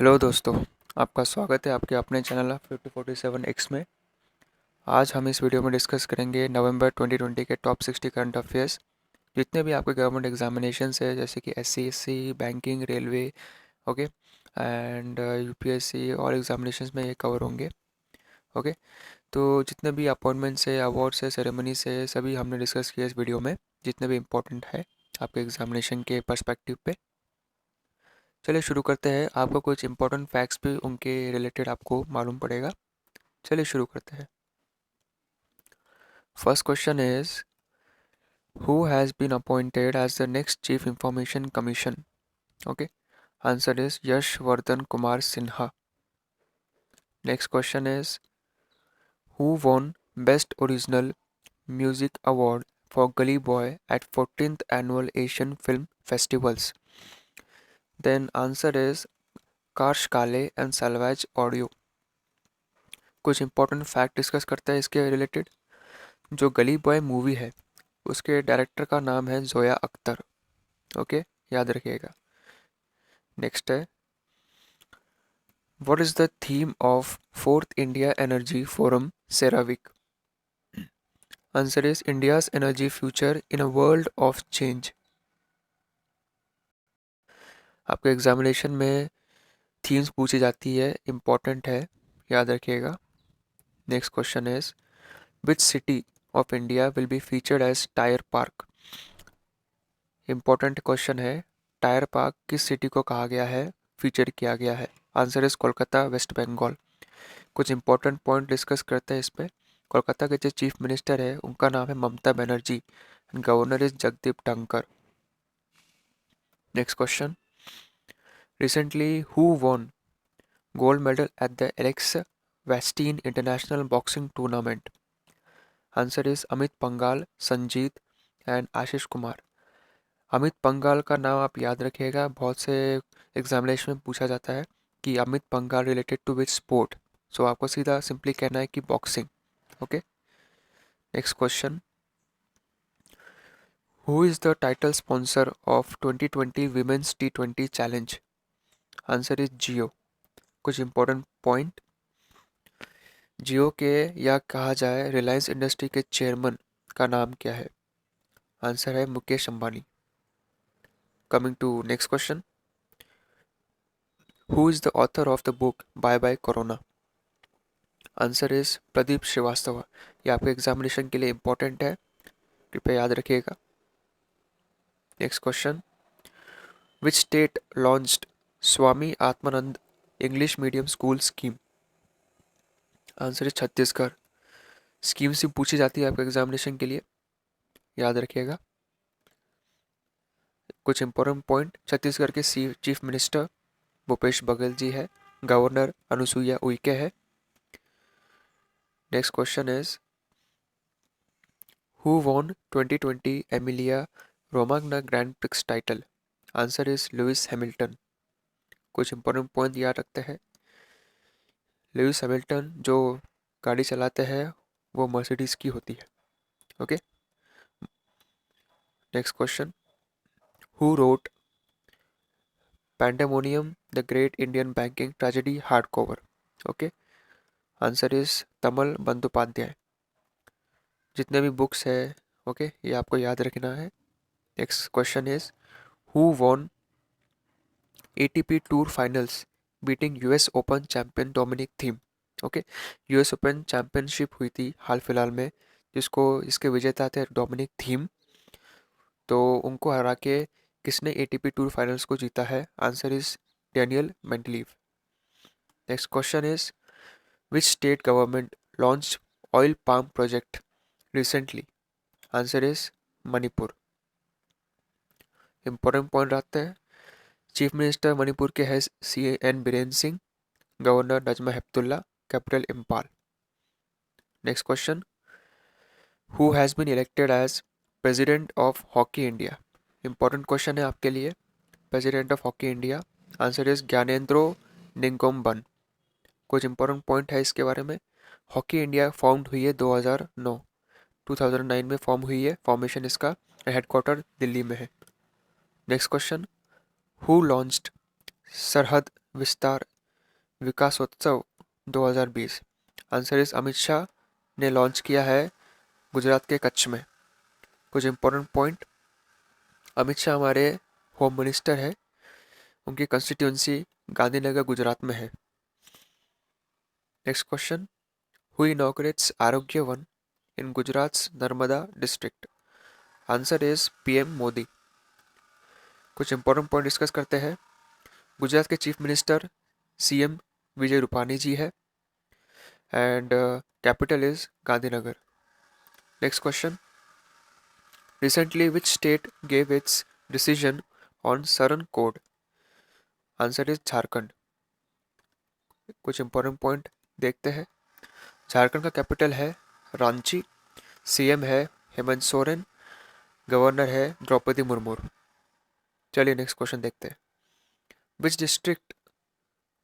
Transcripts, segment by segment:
Hello दोस्तों, आपका स्वागत है आपके अपने चैनल 5047X में। आज हम इस वीडियो में डिस्कस करेंगे नवंबर 2020 के टॉप 60 करंट अफेयर्स। जितने भी आपके गवर्नमेंट एग्जामिनेशंस है जैसे कि SC, banking, railway, okay, and UPSC और एग्जामिनेशंस में ये कवर होंगे। ओके, तो जितने भी अपॉइंटमेंट्स है, अवार्ड्स है, सेरेमनीज है, सभी हमने डिस्कस किया इस वीडियो में, जितने भी इम्पोर्टेंट है आपके एग्जामिनेशन के पर्सपेक्टिव पे। चलिए शुरू करते हैं। आपको कुछ इंपॉर्टेंट फैक्ट्स भी उनके रिलेटेड आपको मालूम पड़ेगा। चलिए शुरू करते हैं। First question is, who has been appointed as the next chief information commission? Okay, answer is Yashvardhan Kumar Sinha. Next question is, who won best original music award for Gully Boy at 14th annual Asian film festivals? Then answer is Karsh Kale and Salvage Audio. कुछ important fact discuss करते हैं इसके related. जो गली boy movie है उसके director का नाम है जोया अख्तर। ओके, याद रखिएगा। नेक्स्ट है, what is the theme of fourth India energy forum CERAWeek? Answer is India's energy future in a world of change. आपके एग्जामिनेशन में थीम्स पूछी जाती है, इंपॉर्टेंट है, याद रखिएगा। Next question is, which city of India will be featured as tyre park? Important question है, tyre park किस सिटी को कहा गया है, फीचर किया गया है? Answer is Kolkata, West Bengal. कुछ इंपॉर्टेंट पॉइंट डिस्कस करते हैं इस पे। कोलकाता के जो चीफ मिनिस्टर है उनका नाम है Mamata Banerjee and governor is Jagdeep Dhankhar. Next question, recently who won gold medal at the Alexis Vastine international boxing tournament? Answer is Amit Panghal, Sanjeet and Ashish Kumar. Amit Panghal का नाम आप याद रखिएगा, बहुत से एग्जामिनेशन में पूछा जाता है कि Amit Panghal related to which sport. So आपको सीधा सिंपली कहना है कि boxing. Okay, next question, who is the title sponsor of 2020 women's T20 challenge? Answer is Jio. कुछ इंपॉर्टेंट पॉइंट, जियो के या कहा जाए रिलायंस इंडस्ट्री के चेयरमैन का नाम क्या है? आंसर है Mukesh Ambani. Coming to next question, who is the author of the book bye bye corona? Answer is Pradeep Srivastava. ये आपके एग्जामिनेशन के लिए इंपॉर्टेंट है, कृपया याद रखिएगा। Next question, which state launched Swami Atmanand English medium school scheme? Answer is Chhattisgarh. Scheme से पूछी जाती है आपके एग्जामिनेशन के लिए, याद रखिएगा। कुछ इंपॉर्टेंट पॉइंट, छत्तीसगढ़ के चीफ मिनिस्टर भूपेश बघेल जी है, गवर्नर अनुसुईया उइके है। Next question is, who won 2020 Emilia Romagna grand prix title? Answer is Lewis Hamilton. कुछ इंपॉर्टेंट पॉइंट याद रखते हैं। लुइस हैमिल्टन जो गाड़ी चलाते हैं वो मर्सिडीज की होती है। Okay, next question, who wrote pandemonium the great Indian banking tragedy hardcover? Okay, answer is Tamal Bandyopadhyay. जितने भी बुक्स है, ओके, ये आपको याद रखना है। Next question is, who won ATP tour finals beating US open champion Dominic Thiem? Okay, US open championship हुई थी हाल फिलहाल में, जिसको इसके विजेता थे डोमिनिक थीम। तो उनको हरा के किसने ATP टूर फाइनल्स को जीता है? Answer is Daniil Medvedev. Next question is, which state government launch oil palm project recently? Answer is Manipur. Important point आते हैं, चीफ मिनिस्टर मणिपुर के है CN Biren Singh, governor Najma Heptulla, capital Imphal. Next question, who has been elected as president of hockey India? Important question है आपके लिए, president of hockey India. Answer is Gyanendro Ningombam. कुछ important point है इसके बारे में। हॉकी इंडिया फॉर्म्ड हुई है 2009 में फॉर्म हुई है, फॉर्मेशन इसका हेडक्वार्टर दिल्ली में है। नेक्स्ट क्वेश्चन, हु लॉन्च्ड सरहद विस्तार विकासोत्सव 2020? आंसर इज अमित शाह ने लॉन्च किया है गुजरात के कच्छ में। कुछ इंपॉर्टेंट पॉइंट, अमित शाह हमारे होम मिनिस्टर है, उनकी कंस्टिट्यूंसी गांधीनगर गुजरात में है। नेक्स्ट क्वेश्चन, हु इनॉग्रेट्स आरोग्य one in Gujarat Narmada district? Answer is PM Modi. कुछ इंपॉर्टेंट पॉइंट डिस्कस करते हैं। गुजरात के chief minister CM Vijay Rupani जी है and capital is Gandhinagar. Next question, recently which state gave it's decision on Saran code? Answer is Jharkhand. कुछ important point देखते हैं। झारखंड का कैपिटल है रांची, सीएम है हेमंत सोरेन, गवर्नर है द्रौपदी मुर्मू। चलिए नेक्स्ट क्वेश्चन देखते हैं। Which district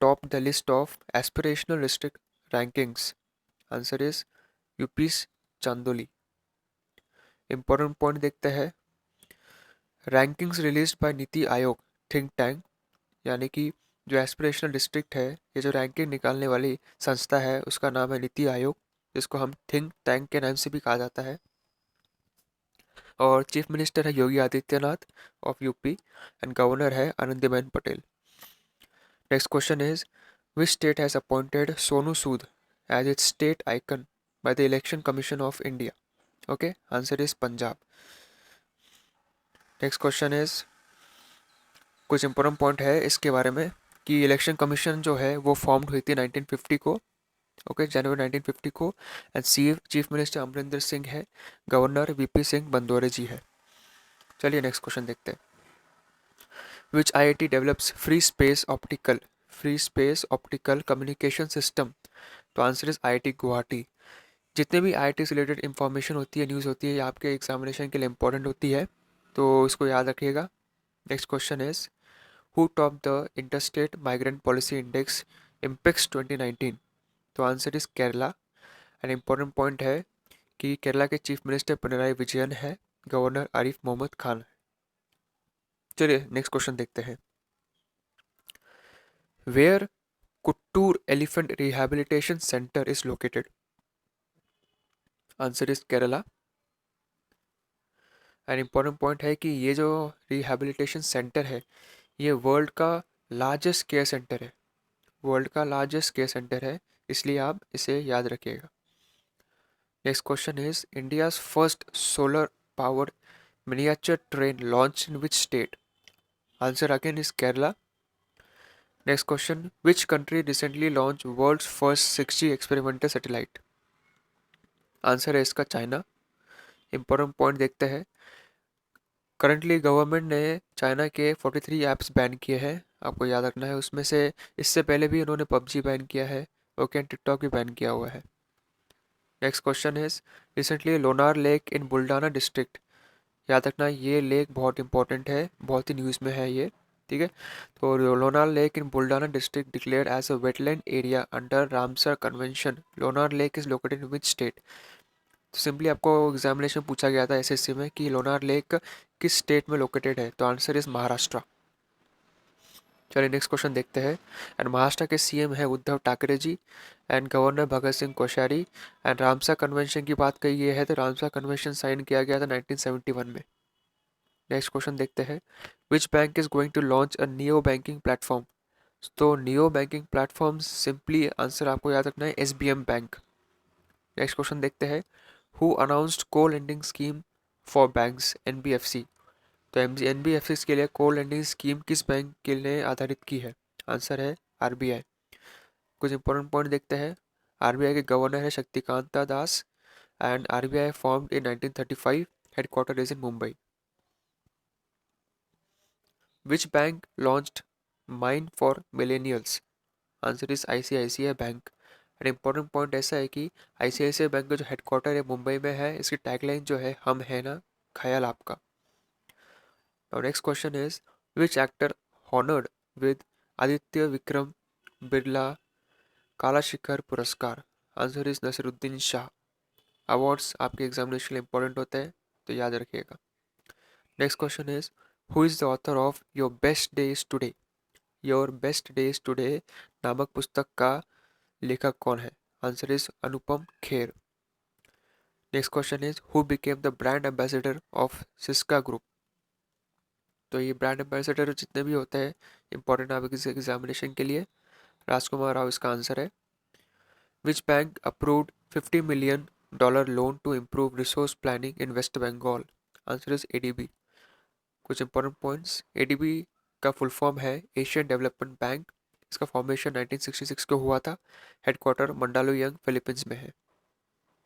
top the list of aspirational district rankings? Answer is UP Chandoli. Important point देखते हैं। Rankings released by NITI Aayog think tank, यानी कि जो एस्पिरेशनल डिस्ट्रिक्ट है, ये जो रैंकिंग निकालने वाली संस्था है उसका नाम है नीति आयोग, जिसको हम थिंक टैंक के नाम से भी कहा जाता है। और चीफ मिनिस्टर है Yogi Adityanath of UP and governor है Anandiben Patel. Next question is which state has appointed Sonu Sood as its state icon by the election commission of India? Okay, answer is Punjab. Next question is, कुछ इंपॉर्टेंट पॉइंट है इसके बारे में कि election commission जो है वो फॉर्म्ड हुई थी 1950 को, ओके, जनवरी 1950 को, and chief minister Amarinder Singh है, गवर्नर वीपी सिंह बंदोरे जी है। चलिए नेक्स्ट क्वेश्चन देखते हैं। विच IIT develops free space optical communication system? तो आंसर इज आईआईटी गुवाहाटी। जितने भी आईआईटी से रिलेटेड इंफॉर्मेशन होती है, न्यूज़ होती है, ये आपके एग्जामिनेशन के लिए इंपॉर्टेंट होती है, तो इसको याद रखिएगा। Next question is, who top the interstate migrant policy index Impex 2019? तो answer is Kerala. And important point है कि केरला के चीफ मिनिस्टर पिनराई विजयन है, गवर्नर आरिफ मोहम्मद खान है। चलिए नेक्स्ट क्वेश्चन देखते हैं। वेयर कुट्टूर elephant rehabilitation centre is located? Answer is Kerala. And important point है कि ये जो रिहैबिलिटेशन सेंटर है, ये वर्ल्ड का लार्जेस्ट केयर सेंटर है, वर्ल्ड का लार्जेस्ट केयर सेंटर है, इसलिए आप इसे याद रखिएगा। Next question is, India's first solar powered miniature train launch in which state? Answer again is Kerala. Next question, which country recently launch world's first 6G experimental satellite? Answer है इसका China. Important point देखते हैं। Currently government ने China के 43 apps ban किए हैं, आपको याद रखना है। उसमें से इससे पहले भी उन्होंने पबजी बैन किया है, ओके, एंड टिकटॉक भी बैन किया हुआ है। Next question is, recently Lonar lake in Buldhana district, याद रखना ये लेक बहुत इंपॉर्टेंट है, बहुत ही न्यूज़ में है ये, ठीक है। तो Lonar lake in Buldhana district declared as a wetland area under Ramsar convention. Lonar lake is located in which state? तो सिंपली आपको एग्जामिनेशन पूछा गया था एसएससी में कि लोनार लेक किस स्टेट में लोकेटेड है, तो आंसर इज महाराष्ट्र। चलिए नेक्स्ट क्वेश्चन देखते हैं। एंड महाराष्ट्र के सीएम है Uddhav Thackeray ji and governor Bhagat Singh Koshyari. And Ramsar convention की बात कही है तो रामसा कन्वेंशन साइन किया गया था 1971 में। नेक्स्ट क्वेश्चन देखते हैं। Which bank is going to launch a neo banking platform? तो neo banking platform simply answer आपको याद रखना है एसबीएम बैंक। नेक्स्ट क्वेश्चन देखते हैं। हु अनाउंस्ड को lending scheme for banks NBFC? तो एनबीएफसी के लिए को लेंडिंग स्कीम किस बैंक के लिए आधारित की है? आंसर है आरबीआई। कुछ इंपॉर्टेंट पॉइंट देखते हैं। आरबीआई के गवर्नर है Shaktikanta Das and RBI formed in 1935, headquarter is in Mumbai. Which bank launched mine for millennials? Answer is ICICI bank. And important point ऐसा है कि आईसीआईसीआई बैंक का जो हेडक्वार्टर है मुंबई में है, इसकी टैगलाइन जो है हम है ना ख्याल आपका। Now next question is, which actor honored with Aditya Vikram Birla Kalashikhar पुरस्कार? Answer is Naseeruddin Shah. Awards आपके एग्जामिनेशन के लिए इंपॉर्टेंट होते हैं, तो याद रखिएगा। Next question is, who is the author of your best day is today? Your best days today नामक पुस्तक का लेखक कौन है? Answer is Anupam Kher. Next question is who became the brand ambassador of Syska group? तो ये ब्रांड एम्बेसडर जितने भी होते हैं इंपॉर्टेंट आपके एग्जामिनेशन के लिए, राजकुमार राव इसका आंसर है। Which bank approved $50 million loan to improve resource planning in West Bengal? Answer is ADB. कुछ इंपॉर्टेंट पॉइंट्स, एडीबी का फुल फॉर्म है एशियन डेवलपमेंट बैंक। इसका फॉर्मेशन 1966 को हुआ था। हेडक्वार्टर मंडालोयंग फिलीपींस में है।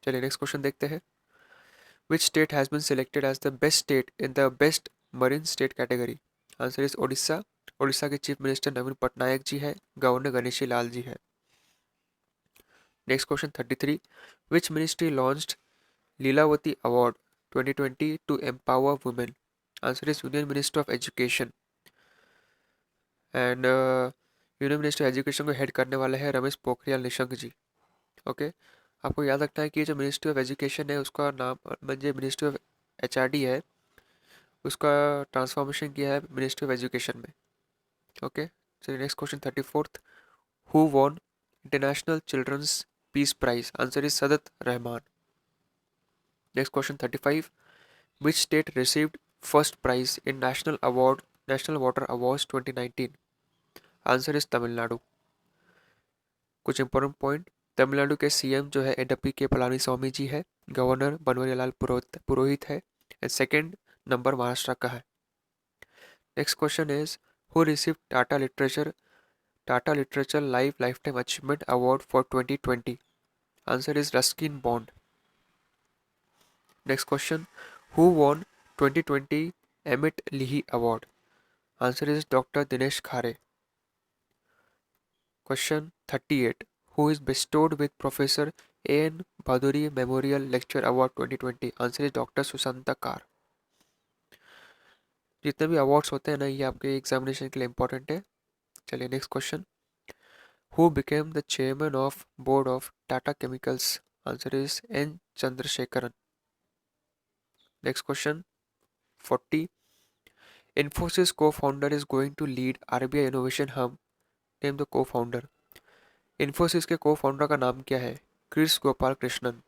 चलिए नेक्स्ट क्वेश्चन देखते हैं। Which state has been selected as the best state in the best marine state category? Answer is Odisha. Odisha के चीफ मिनिस्टर नवीन पटनायक जी है, गवर्नर गणेशी लाल जी है। Next question 33। Which ministry launched Lilavati award 2020 to empower women? Answer is union minister of education. And union minister education को head करने वाले हैं Ramesh Pokhriyal Nishank ji. Okay, आपको याद रखना है कि जो मिनिस्ट्री ऑफ एजुकेशन है उसका नाम जो मिनिस्ट्री ऑफ एचआरडी है उसका ट्रांसफॉर्मेशन किया है मिनिस्ट्री ऑफ एजुकेशन में। ओके, चलिए next question 34th। Who won international children's peace prize? Answer is Sadat Rahman. Next question 35। Which state received first prize in national water awards 2019? Answer is Tamil Nadu. कुछ important point, Tamil Nadu के CM जो है एडप्पी के पलानी स्वामी जी है, governor Banwarilal Purohit है, and second number Maharashtra का है। Next question is who receive Tata literature life time achievement award for 2020? Answer is Ruskin Bond. Next question, who won 2020 Emmett Leahy award? Answer is doctor Dinesh Khare. Question 38। Who is bestowed with Professor A.N. Bhaduri Memorial Lecture Award 2020? Answer is doctor Sushanta car. जितने भी awards होते हैं ना ये आपके examination के लिए important है। चलिए next question. Who became the chairman of board of Tata chemicals? Answer is an Chandrasekaran. Next question 40। Infosys co-founder is going to lead RBI Innovation Hub. Name the co-founder. Infosys के को फाउंडर का नाम क्या है? क्रिस गोपाल कृष्णन,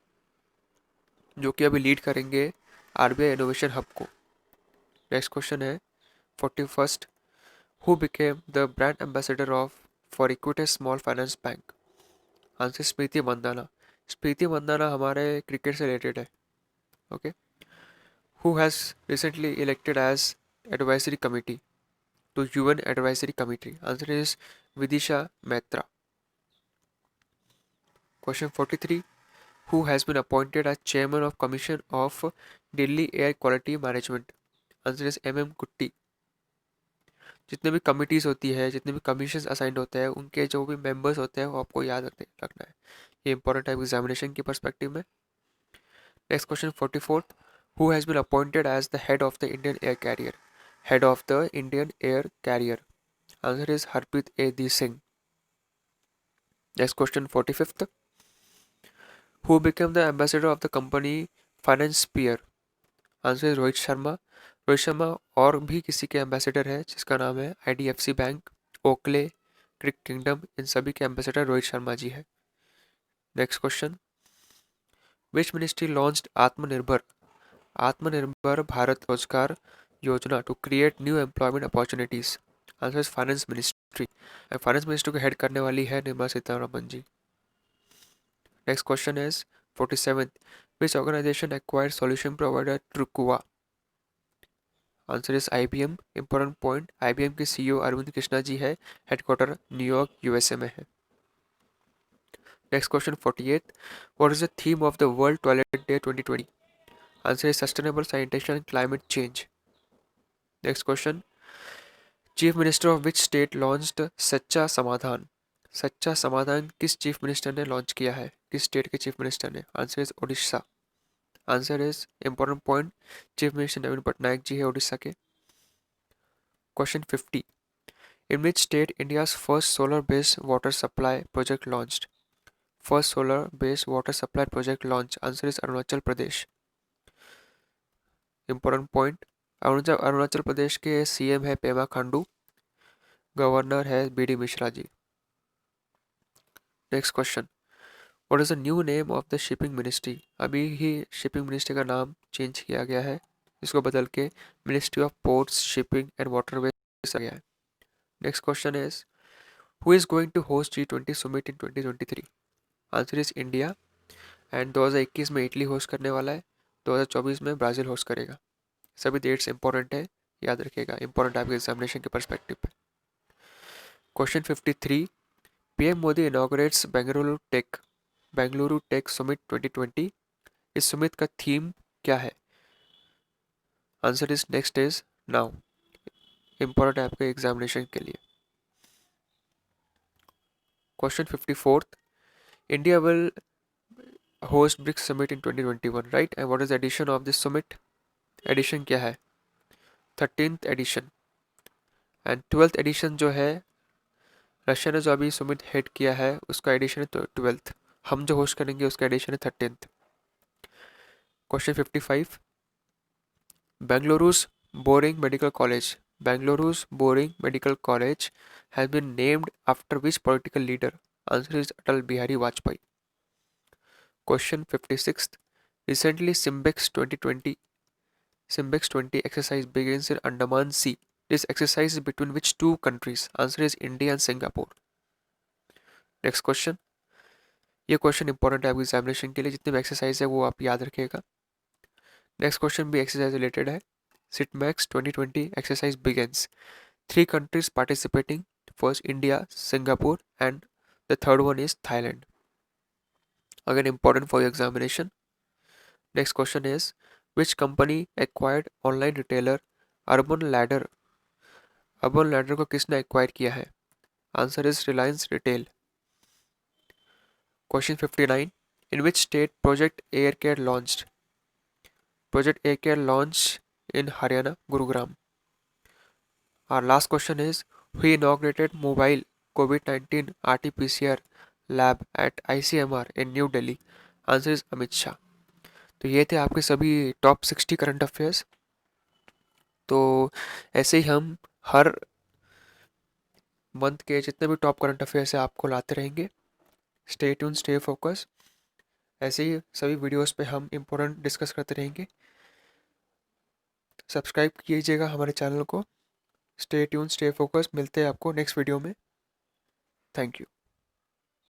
जो कि अभी लीड करेंगे आरबीआई इनोवेशन हब को। नेक्स्ट क्वेश्चन है 41st। Who became the brand ambassador of for equity small finance bank? Answer Smriti Mandhana. Smriti Mandhana हमारे क्रिकेट से रिलेटेड है। Okay, who has recently elected as advisory committee to UN advisory committee? Answer is Vidisha Maitra. Question 43. Who has been appointed as chairman of Commission of Delhi Air Quality Management? Answer is M. कुट्टी। जितने भी committees होती है, जितने भी commission assigned होते हैं, उनके जो भी मेंबर्स होते हैं वो आपको याद रखना है। ये इंपॉर्टेंट है एग्जामिनेशन की पर्सपेक्टिव में। Next question 44th। Who has been appointed as the head of the Indian Air Carrier? Head of the Indian Air Carrier. Answer is Harpreet A. Singh. Next question 45th. Who became the ambassador of the company Finance Spear? Answer है रोहित शर्मा। रोहित शर्मा और भी किसी के ambassador है जिसका नाम है IDFC bank, Oakley, CricKingdom, इन सभी के एम्बेसडर रोहित शर्मा जी है। Next question. Which ministry launched Aatmanirbhar Bharat Rozgar Yojana to create new employment opportunities? Answer is finance ministry. Finance ministry को हेड करने वाली है Nirmala Sitharaman ji. Next question is 47th। Which organisation acquired solution provider Truqua? Answer is IBM. Important point, IBM के CEO Arvind Krishna ji है, headquarter New York USA में है। Next question 48। What is the theme of the world toilet day 2020? Answer is sustainable sanitation and climate change. Next question. Chief minister of which state launched सच्चा समाधान? सच्चा समाधान किस chief minister ने launch किया है, किस स्टेट के चीफ मिनिस्टर ने? Answer is Odisha. Answer is important point, chief minister Naveen Patnaik ji है उड़ीसा के। Question 50। In which state India's first solar-based water supply project launched? First solar-based water supply project launch. Answer is Arunachal Pradesh. Important point. Arunachal Pradesh के CM है Pema Khandu, governor है BD Mishra ji. Next question, what is the new name of the shipping ministry? अभी ही shipping ministry का नाम change किया गया है, इसको बदल के ministry of ports, shipping and waterways आ गया है। Next question is, who is going to host G20 summit in 2023? Answer is India, and 2021 में इटली होस्ट करने वाला है, 2024 में ब्राज़ील होस्ट करेगा। सभी डेट्स इंपॉर्टेंट है, याद रखिएगा, इंपॉर्टेंट आपके एग्जामिनेशन के परस्पेक्टिव पे। Question 53, PM Modi inaugurates Bengaluru tech summit 2020। इस समिट का थीम क्या है? Answer is next is now, important है आपके एग्जामिनेशन के लिए। Question 54, India will host BRICS summit in 2021, right? And what is edition of this summit? Edition क्या है? 13th addition. And 12th addition जो है, रशिया ने जो अभी समिट हेड किया है उसका एडिशन है 12th। हम जो होस्ट करेंगे उसका एडिशन है 13th। Question 55, Bengaluru's Bowring medical college has been named after which political leader? Answer is Atal Bihari Vajpayee. Question 56, recently Simbex 20 exercise begins in Andaman Sea. This exercise is between which two countries? Answer is India and Singapore. Next question, ये question important है आपकी examination के लिए, जितने भी exercise है वो आप याद रखिएगा। नेक्स्ट क्वेश्चन भी एक्सरसाइज रिलेटेड है। सिटमैक्स 2020 exercise begins. 3 countries participating. First India, Singapore, and the third one is Thailand. Again important for your examination. Next question is, which company acquired online retailer Urban Ladder? Urban Ladder को किसने acquire किया है? Answer is Reliance Retail. Question 59, in which state Project Air Care launched? Project Air Care launched in Haryana, Gurugram. Our last question is, who inaugurated mobile COVID-19 RT-PCR lab at ICMR in New Delhi? Answer is Amit Shah. तो ये थे आपके सभी top 60 current affairs. तो ऐसे ही हम हर month के जितने भी टॉप करंट अफेयर्स है आपको लाते रहेंगे। Stay tune, stay focus. ऐसे ही सभी वीडियोस पे हम इम्पोर्टेंट डिस्कस करते रहेंगे। सब्सक्राइब कीजिएगा हमारे चैनल को। Stay tune, stay focus. मिलते हैं आपको नेक्स्ट वीडियो में। Thank you.